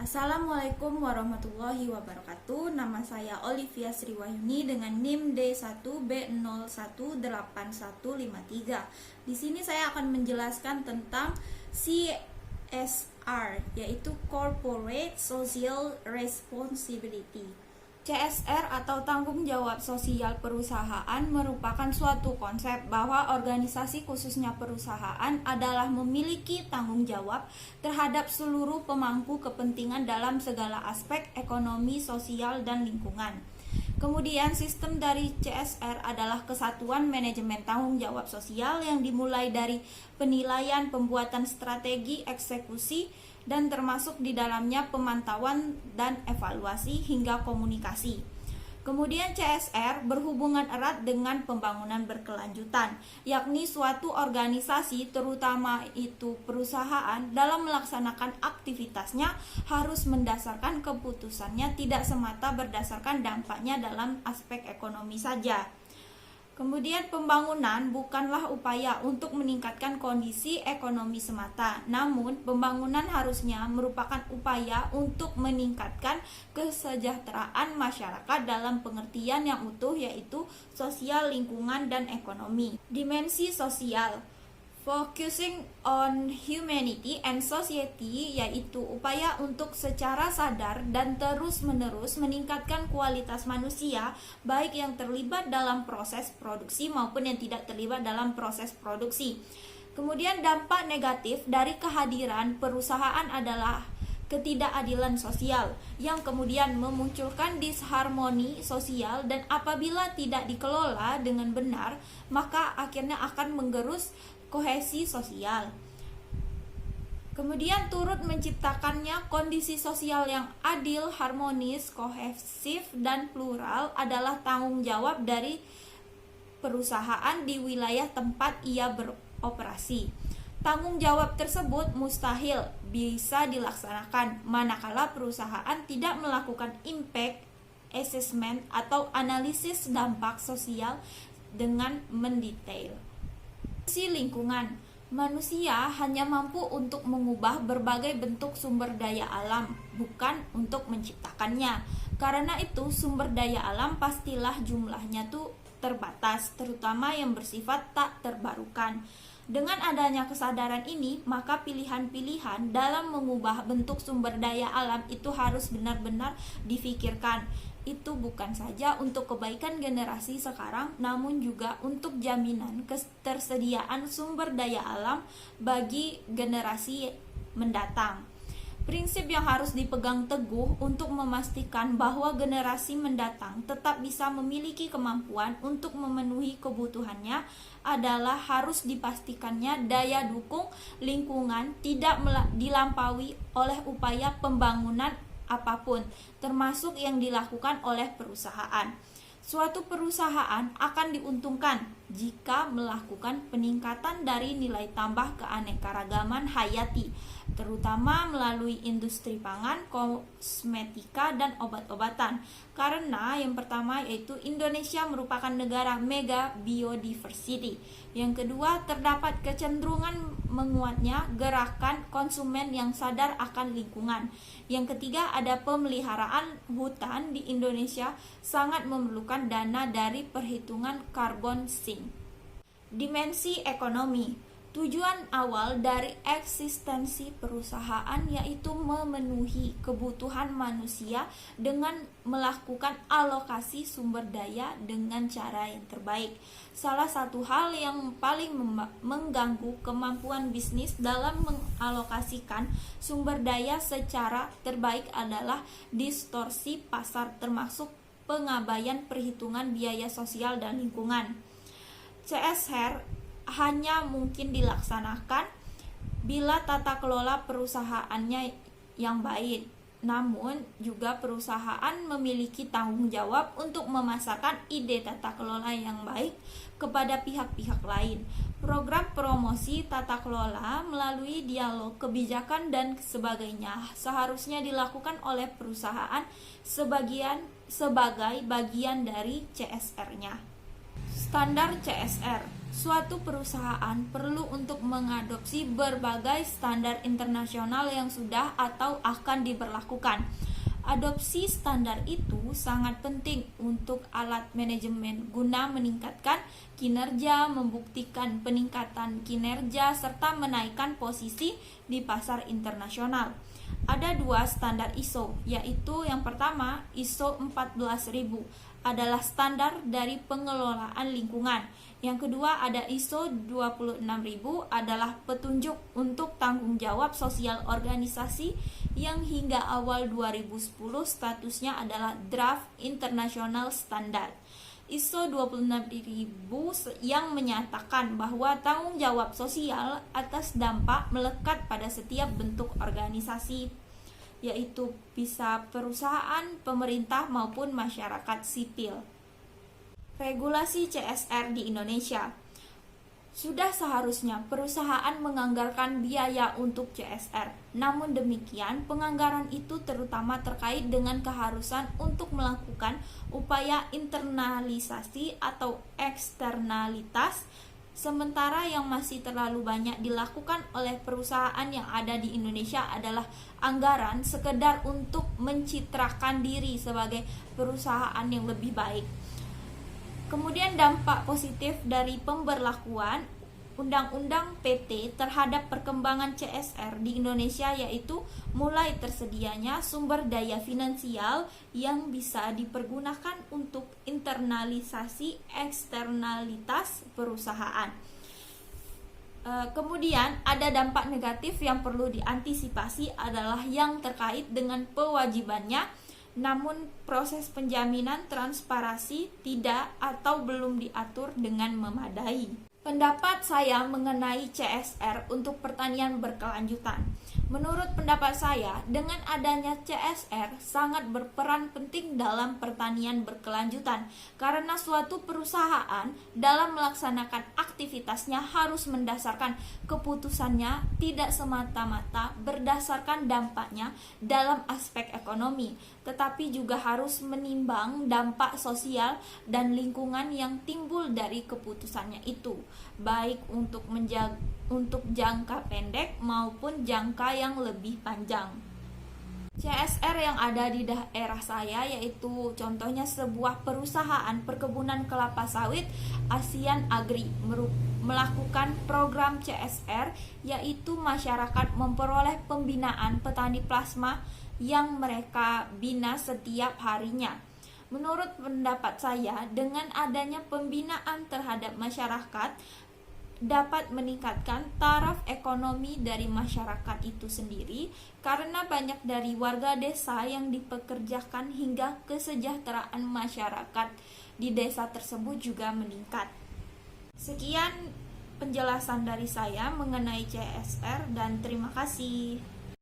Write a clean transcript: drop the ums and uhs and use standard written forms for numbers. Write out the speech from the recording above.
Assalamualaikum warahmatullahi wabarakatuh. Nama saya Olivia Sriwahyuni dengan NIM D1B018153. Di sini saya akan menjelaskan tentang CSR, yaitu Corporate Social Responsibility. CSR atau tanggung jawab sosial perusahaan merupakan suatu konsep bahwa organisasi khususnya perusahaan adalah memiliki tanggung jawab terhadap seluruh pemangku kepentingan dalam segala aspek ekonomi, sosial, dan lingkungan. Kemudian sistem dari CSR adalah kesatuan manajemen tanggung jawab sosial yang dimulai dari penilaian, pembuatan strategi, eksekusi, dan termasuk di dalamnya pemantauan dan evaluasi hingga komunikasi. Kemudian CSR berhubungan erat dengan pembangunan berkelanjutan, yakni suatu organisasi terutama itu perusahaan dalam melaksanakan aktivitasnya harus mendasarkan keputusannya tidak semata berdasarkan dampaknya dalam aspek ekonomi saja. Kemudian pembangunan bukanlah upaya untuk meningkatkan kondisi ekonomi semata, namun pembangunan harusnya merupakan upaya untuk meningkatkan kesejahteraan masyarakat dalam pengertian yang utuh, yaitu sosial, lingkungan, dan ekonomi. Dimensi sosial, focusing on humanity and society, yaitu upaya untuk secara sadar dan terus-menerus meningkatkan kualitas manusia, baik yang terlibat dalam proses produksi maupun yang tidak terlibat dalam proses produksi. Kemudian dampak negatif dari kehadiran perusahaan adalah ketidakadilan sosial yang kemudian memunculkan disharmoni sosial, dan apabila tidak dikelola dengan benar, maka akhirnya akan menggerus kohesi sosial. Kemudian turut menciptakannya kondisi sosial yang adil, harmonis, kohesif, dan plural adalah tanggung jawab dari perusahaan di wilayah tempat ia beroperasi. Tanggung jawab tersebut mustahil bisa dilaksanakan manakala perusahaan tidak melakukan impact assessment atau analisis dampak sosial dengan mendetail. Sisi lingkungan, manusia hanya mampu untuk mengubah berbagai bentuk sumber daya alam, bukan untuk menciptakannya. Karena itu sumber daya alam pastilah jumlahnya tuh terbatas, terutama yang bersifat tak terbarukan. Dengan adanya kesadaran ini, maka pilihan-pilihan dalam mengubah bentuk sumber daya alam itu harus benar-benar difikirkan. Itu bukan saja untuk kebaikan generasi sekarang, namun juga untuk jaminan ketersediaan sumber daya alam bagi generasi mendatang. Prinsip yang harus dipegang teguh untuk memastikan bahwa generasi mendatang tetap bisa memiliki kemampuan untuk memenuhi kebutuhannya adalah harus dipastikannya daya dukung lingkungan tidak dilampaui oleh upaya pembangunan apapun, termasuk yang dilakukan oleh perusahaan. Suatu perusahaan akan diuntungkan jika melakukan peningkatan dari nilai tambah keanekaragaman hayati, terutama melalui industri pangan, kosmetika, dan obat-obatan. Karena yang pertama yaitu Indonesia merupakan negara mega biodiversity. Yang kedua, terdapat kecenderungan menguatnya gerakan konsumen yang sadar akan lingkungan. Yang ketiga, ada pemeliharaan hutan di Indonesia sangat memerlukan dana dari perhitungan carbon sink. Dimensi ekonomi. Tujuan awal dari eksistensi perusahaan yaitu memenuhi kebutuhan manusia dengan melakukan alokasi sumber daya dengan cara yang terbaik. Salah satu hal yang paling mengganggu kemampuan bisnis dalam mengalokasikan sumber daya secara terbaik adalah distorsi pasar, termasuk pengabaian perhitungan biaya sosial dan lingkungan. CSR hanya mungkin dilaksanakan bila tata kelola perusahaannya yang baik, namun juga perusahaan memiliki tanggung jawab untuk memasarkan ide tata kelola yang baik kepada pihak-pihak lain. Program promosi tata kelola melalui dialog kebijakan dan sebagainya seharusnya dilakukan oleh perusahaan sebagai bagian dari CSR-nya. Standar CSR. Suatu perusahaan perlu untuk mengadopsi berbagai standar internasional yang sudah atau akan diberlakukan. Adopsi standar itu sangat penting untuk alat manajemen guna meningkatkan kinerja, membuktikan peningkatan kinerja, serta menaikkan posisi di pasar internasional. Ada 2 standar ISO, yaitu yang pertama ISO 14000 adalah standar dari pengelolaan lingkungan. Yang kedua ada ISO 26000 adalah petunjuk untuk tanggung jawab sosial organisasi yang hingga awal 2010 statusnya adalah draft international standard. ISO 26000 yang menyatakan bahwa tanggung jawab sosial atas dampak melekat pada setiap bentuk organisasi, yaitu bisa perusahaan, pemerintah maupun masyarakat sipil. Regulasi CSR di Indonesia. Sudah seharusnya perusahaan menganggarkan biaya untuk CSR. Namun demikian, penganggaran itu terutama terkait dengan keharusan untuk melakukan upaya internalisasi atau eksternalitas, sementara yang masih terlalu banyak dilakukan oleh perusahaan yang ada di Indonesia adalah anggaran sekedar untuk mencitrakan diri sebagai perusahaan yang lebih baik. Kemudian dampak positif dari pemberlakuan Undang-Undang PT terhadap perkembangan CSR di Indonesia yaitu mulai tersedianya sumber daya finansial yang bisa dipergunakan untuk internalisasi eksternalitas perusahaan. Kemudian ada dampak negatif yang perlu diantisipasi adalah yang terkait dengan kewajibannya, namun proses penjaminan transparansi tidak atau belum diatur dengan memadai. Pendapat saya mengenai CSR untuk pertanian berkelanjutan. Menurut pendapat saya, dengan adanya CSR sangat berperan penting dalam pertanian berkelanjutan karena suatu perusahaan dalam melaksanakan aktivitasnya harus mendasarkan keputusannya tidak semata-mata berdasarkan dampaknya dalam aspek ekonomi, tetapi juga harus menimbang dampak sosial dan lingkungan yang timbul dari keputusannya itu, baik untuk jangka pendek maupun jangka yang lebih panjang. CSR yang ada di daerah saya yaitu contohnya sebuah perusahaan perkebunan kelapa sawit ASEAN Agri melakukan program CSR, yaitu masyarakat memperoleh pembinaan petani plasma yang mereka bina setiap harinya. Menurut pendapat saya, dengan adanya pembinaan terhadap masyarakat dapat meningkatkan taraf ekonomi dari masyarakat itu sendiri karena banyak dari warga desa yang dipekerjakan hingga kesejahteraan masyarakat di desa tersebut juga meningkat. Sekian penjelasan dari saya mengenai CSR dan terima kasih.